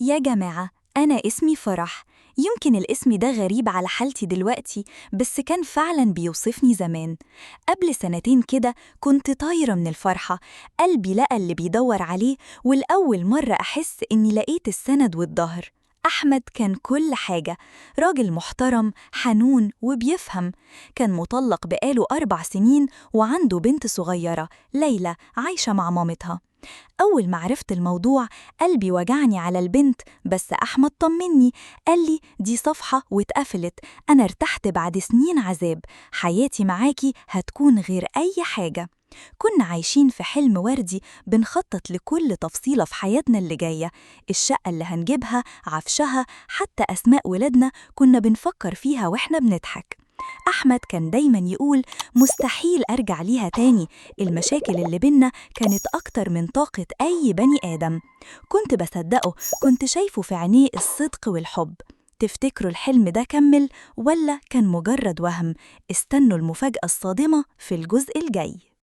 يا جماعة، أنا اسمي فرح. يمكن الاسم ده غريب على حالتي دلوقتي، بس كان فعلا بيوصفني زمان. قبل سنتين كده كنت طايرة من الفرحة. قلبي لقى اللي بيدور عليه، والأول مرة أحس إني لقيت السند والظهر. أحمد كان كل حاجة، راجل محترم حنون وبيفهم. كان مطلق بقاله 4 سنين وعنده بنت صغيرة ليلى عايشة مع مامتها. أول ما عرفت الموضوع قلبي وجعني على البنت، بس أحمد طمني. قالي دي صفحة واتقفلت، أنا ارتحت بعد سنين عذاب. حياتي معاكي هتكون غير أي حاجة. كنا عايشين في حلم وردي، بنخطط لكل تفصيلة في حياتنا اللي جاية. الشقة اللي هنجيبها، عفشها، حتى أسماء ولادنا كنا بنفكر فيها وإحنا بنضحك. أحمد كان دايما يقول مستحيل أرجع ليها تاني. المشاكل اللي بينا كانت أكتر من طاقة أي بني آدم. كنت بصدقه، كنت شايفه في عينيه الصدق والحب. تفتكروا الحلم ده كمل ولا كان مجرد وهم؟ استنوا المفاجأة الصادمة في الجزء الجاي.